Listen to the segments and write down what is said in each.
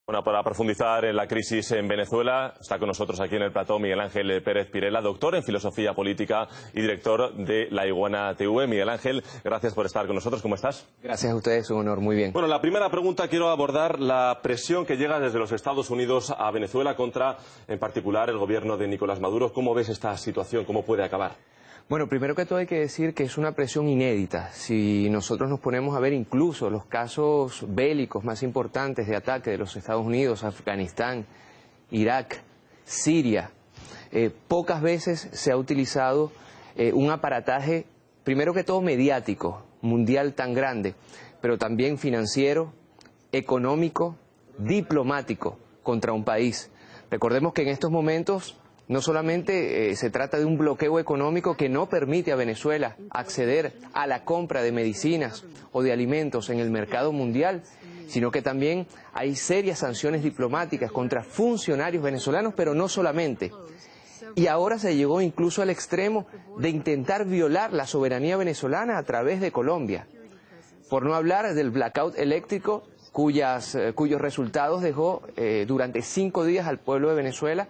Bueno, para profundizar en la crisis en Venezuela, está con nosotros aquí en el plató Miguel Ángel Pérez Pirela, doctor en Filosofía Política y director de La Iguana TV. Miguel Ángel, gracias por estar con nosotros. ¿Cómo estás? Gracias a ustedes, un honor, muy bien. Bueno, la primera pregunta quiero abordar la presión que llega desde los Estados Unidos a Venezuela contra, en particular, el gobierno de Nicolás Maduro. ¿Cómo ves esta situación? ¿Cómo puede acabar? Bueno, primero que todo hay que decir que es una presión inédita. Si nosotros nos ponemos a ver incluso los casos bélicos más importantes de ataque de los Estados Unidos, Afganistán, Irak, Siria, pocas veces se ha utilizado un aparataje, primero que todo mediático, mundial tan grande, pero también financiero, económico, diplomático contra un país. Recordemos que en estos momentos no solamente se trata de un bloqueo económico que no permite a Venezuela acceder a la compra de medicinas o de alimentos en el mercado mundial, sino que también hay serias sanciones diplomáticas contra funcionarios venezolanos, pero no solamente. Y ahora se llegó incluso al extremo de intentar violar la soberanía venezolana a través de Colombia. Por no hablar del blackout eléctrico cuyos resultados dejó durante 5 días al pueblo de Venezuela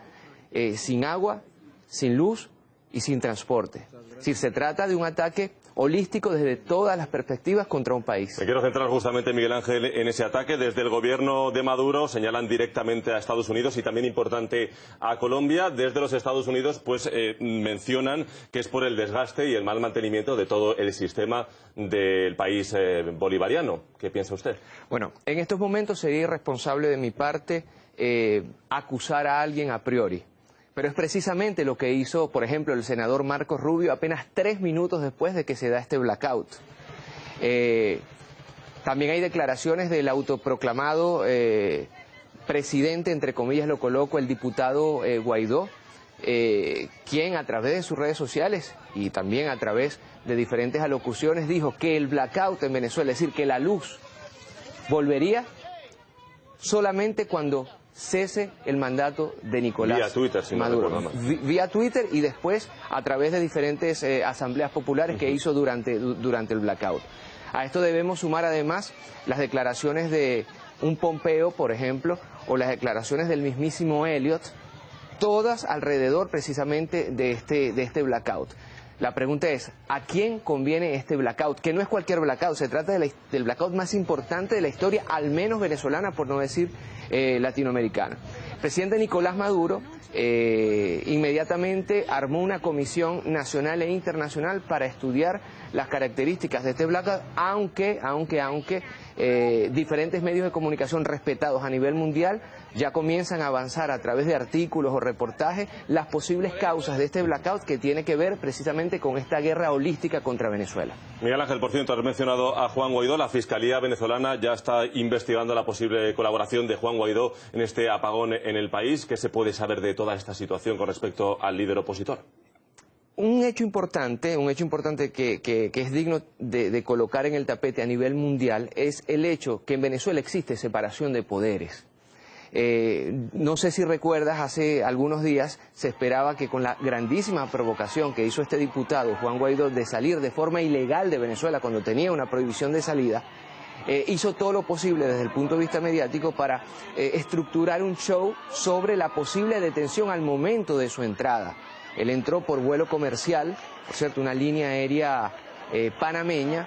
sin agua, sin luz y sin transporte. Es decir, se trata de un ataque holístico desde todas las perspectivas contra un país. Me quiero centrar justamente, Miguel Ángel, en ese ataque. Desde el gobierno de Maduro señalan directamente a Estados Unidos y también importante a Colombia. Desde los Estados Unidos pues mencionan que es por el desgaste y el mal mantenimiento de todo el sistema del país bolivariano. ¿Qué piensa usted? Bueno, en estos momentos sería irresponsable de mi parte acusar a alguien a priori. Pero es precisamente lo que hizo, por ejemplo, el senador Marcos Rubio apenas 3 minutos después de que se da este blackout. También hay declaraciones del autoproclamado presidente, entre comillas lo coloco, el diputado Guaidó, quien a través de sus redes sociales y también a través de diferentes alocuciones dijo que el blackout en Venezuela, es decir, que la luz volvería solamente cuando cese el mandato de Nicolás vía Twitter, si Maduro. No vía Twitter y después a través de diferentes asambleas populares que hizo durante el blackout. A esto debemos sumar además las declaraciones de un Pompeo, por ejemplo, o las declaraciones del mismísimo Elliot, todas alrededor precisamente de este blackout. La pregunta es, ¿a quién conviene este blackout? Que no es cualquier blackout, se trata del blackout más importante de la historia, al menos venezolana, por no decir latinoamericana. El presidente Nicolás Maduro inmediatamente armó una comisión nacional e internacional para estudiar las características de este blackout, aunque diferentes medios de comunicación respetados a nivel mundial ya comienzan a avanzar a través de artículos o reportajes las posibles causas de este blackout que tiene que ver precisamente con esta guerra holística contra Venezuela. Miguel Ángel, por cierto, has mencionado a Juan Guaidó. La Fiscalía venezolana ya está investigando la posible colaboración de Juan Guaidó en este apagón en el país. ¿Qué se puede saber de toda esta situación con respecto al líder opositor? Un hecho importante que es digno de colocar en el tapete a nivel mundial es el hecho que en Venezuela existe separación de poderes. No sé si recuerdas, hace algunos días se esperaba que con la grandísima provocación que hizo este diputado Juan Guaidó de salir de forma ilegal de Venezuela cuando tenía una prohibición de salida, hizo todo lo posible desde el punto de vista mediático para estructurar un show sobre la posible detención al momento de su entrada. Él entró por vuelo comercial, por cierto, una línea aérea panameña,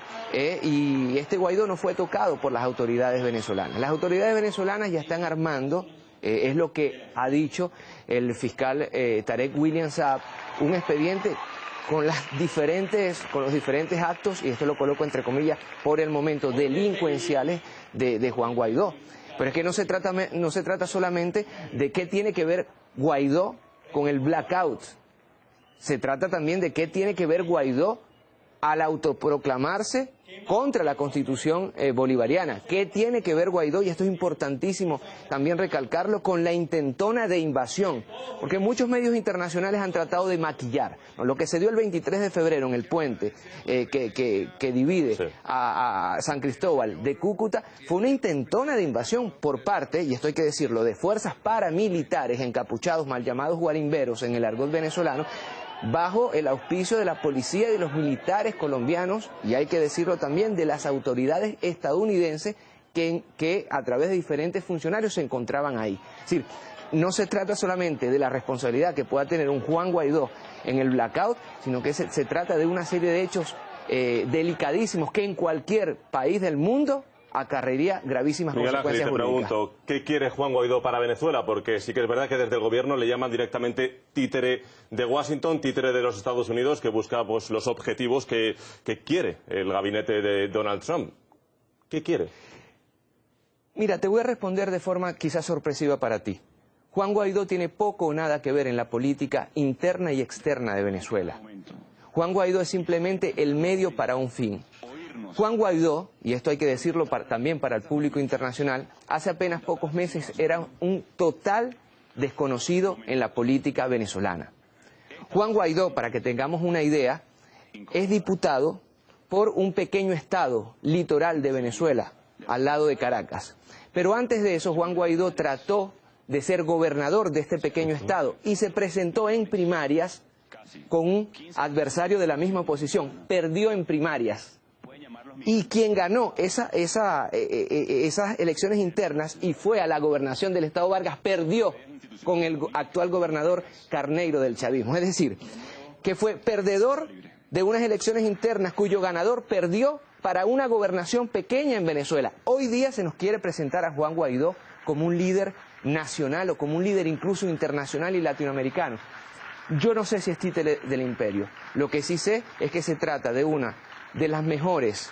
y este Guaidó no fue tocado por las autoridades venezolanas. Las autoridades venezolanas ya están armando, es lo que ha dicho el fiscal Tarek William Saab, un expediente con los diferentes actos, y esto lo coloco entre comillas, por el momento, delincuenciales de Juan Guaidó. Pero es que no se trata solamente de qué tiene que ver Guaidó con el blackout. Se trata también de qué tiene que ver Guaidó al autoproclamarse contra la Constitución bolivariana. ¿Qué tiene que ver Guaidó? Y esto es importantísimo también recalcarlo, con la intentona de invasión, porque muchos medios internacionales han tratado de maquillar, ¿no? Lo que se dio el 23 de febrero en el puente que divide a San Cristóbal de Cúcuta fue una intentona de invasión por parte, y esto hay que decirlo, de fuerzas paramilitares encapuchados, mal llamados guarimberos en el argot venezolano, bajo el auspicio de la policía y de los militares colombianos, y hay que decirlo también, de las autoridades estadounidenses que a través de diferentes funcionarios se encontraban ahí. Es decir, no se trata solamente de la responsabilidad que pueda tener un Juan Guaidó en el blackout, sino que se trata de una serie de hechos delicadísimos que en cualquier país del mundo acarrearía gravísimas consecuencias jurídicas. Miguel Ángel, te pregunto, ¿qué quiere Juan Guaidó para Venezuela? Porque sí que es verdad que desde el gobierno le llaman directamente títere de Washington, títere de los Estados Unidos, que busca pues, los objetivos que quiere el gabinete de Donald Trump. ¿Qué quiere? Mira, te voy a responder de forma quizás sorpresiva para ti. Juan Guaidó tiene poco o nada que ver en la política interna y externa de Venezuela. Juan Guaidó es simplemente el medio para un fin. Juan Guaidó, y esto hay que decirlo también para el público internacional, hace apenas pocos meses era un total desconocido en la política venezolana. Juan Guaidó, para que tengamos una idea, es diputado por un pequeño estado litoral de Venezuela, al lado de Caracas. Pero antes de eso, Juan Guaidó trató de ser gobernador de este pequeño estado y se presentó en primarias con un adversario de la misma oposición. Perdió en primarias. Y quien ganó esas elecciones internas y fue a la gobernación del estado Vargas, perdió con el actual gobernador Carneiro del chavismo. Es decir, que fue perdedor de unas elecciones internas cuyo ganador perdió para una gobernación pequeña en Venezuela. Hoy día se nos quiere presentar a Juan Guaidó como un líder nacional o como un líder incluso internacional y latinoamericano. Yo no sé si es títere del imperio. Lo que sí sé es que se trata de una de las mejores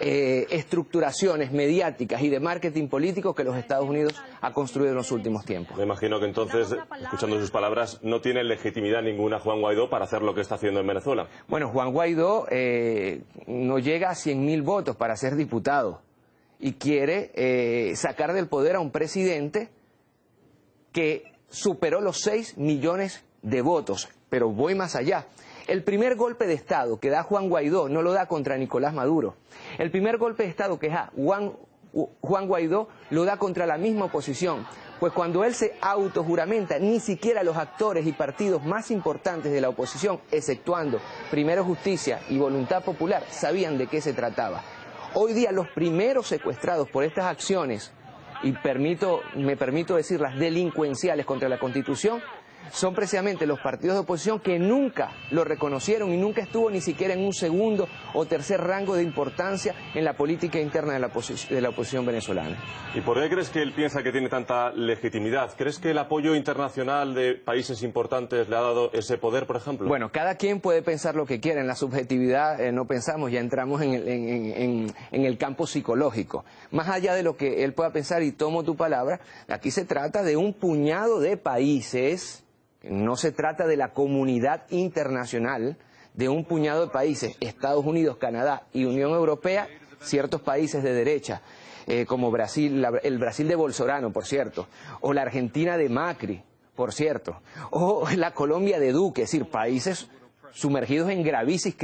estructuraciones mediáticas y de marketing político que los Estados Unidos ha construido en los últimos tiempos. Me imagino que entonces, escuchando sus palabras, no tiene legitimidad ninguna Juan Guaidó para hacer lo que está haciendo en Venezuela. Bueno, Juan Guaidó no llega a 100.000 votos para ser diputado y quiere sacar del poder a un presidente que superó los 6 millones de votos, pero voy más allá. El primer golpe de Estado que da Juan Guaidó no lo da contra Nicolás Maduro. El primer golpe de Estado que da Juan Guaidó lo da contra la misma oposición. Pues cuando él se autojuramenta, ni siquiera los actores y partidos más importantes de la oposición, exceptuando Primero Justicia y Voluntad Popular, sabían de qué se trataba. Hoy día los primeros secuestrados por estas acciones, y me permito decirlas, delincuenciales contra la Constitución, son precisamente los partidos de oposición que nunca lo reconocieron y nunca estuvo ni siquiera en un segundo o tercer rango de importancia en la política interna de la oposición venezolana. ¿Y por qué crees que él piensa que tiene tanta legitimidad? ¿Crees que el apoyo internacional de países importantes le ha dado ese poder, por ejemplo? Bueno, cada quien puede pensar lo que quiera. En la subjetividad no pensamos, ya entramos en el campo psicológico. Más allá de lo que él pueda pensar, y tomo tu palabra, aquí se trata de un puñado de países. No se trata de la comunidad internacional, de un puñado de países, Estados Unidos, Canadá y Unión Europea, ciertos países de derecha, como Brasil, el Brasil de Bolsonaro, por cierto, o la Argentina de Macri, por cierto, o la Colombia de Duque, es decir, países sumergidos en gravísimas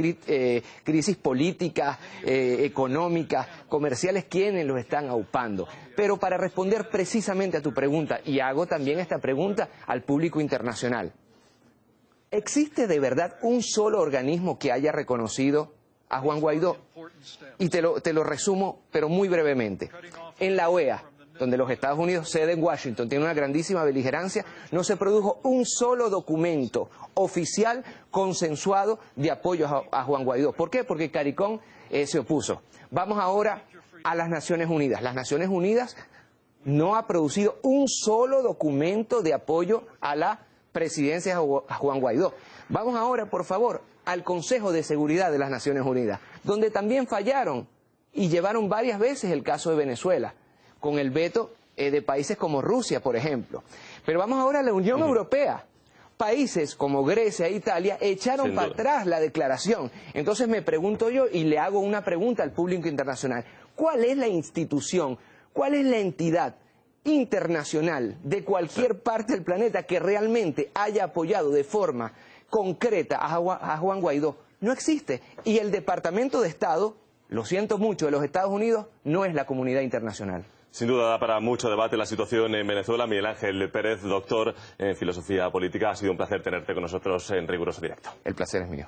crisis políticas, económicas, comerciales, quienes los están aupando. Pero para responder precisamente a tu pregunta, y hago también esta pregunta al público internacional, ¿existe de verdad un solo organismo que haya reconocido a Juan Guaidó? Y te lo resumo, pero muy brevemente. En la OEA, donde los Estados Unidos, sede en Washington, tiene una grandísima beligerancia, no se produjo un solo documento oficial consensuado de apoyo a Juan Guaidó. ¿Por qué? Porque CARICOM se opuso. Vamos ahora a las Naciones Unidas. Las Naciones Unidas no ha producido un solo documento de apoyo a la presidencia a Juan Guaidó. Vamos ahora, por favor, al Consejo de Seguridad de las Naciones Unidas, donde también fallaron y llevaron varias veces el caso de Venezuela, con el veto de países como Rusia, por ejemplo. Pero vamos ahora a la Unión Europea. Países como Grecia e Italia echaron para atrás la declaración. Entonces me pregunto yo, y le hago una pregunta al público internacional, ¿cuál es la institución, cuál es la entidad internacional de cualquier parte del planeta que realmente haya apoyado de forma concreta a Juan Guaidó? No existe. Y el Departamento de Estado, lo siento mucho, de los Estados Unidos, no es la comunidad internacional. Sin duda da para mucho debate la situación en Venezuela. Miguel Ángel Pérez, doctor en filosofía política, ha sido un placer tenerte con nosotros en Riguroso Directo. El placer es mío.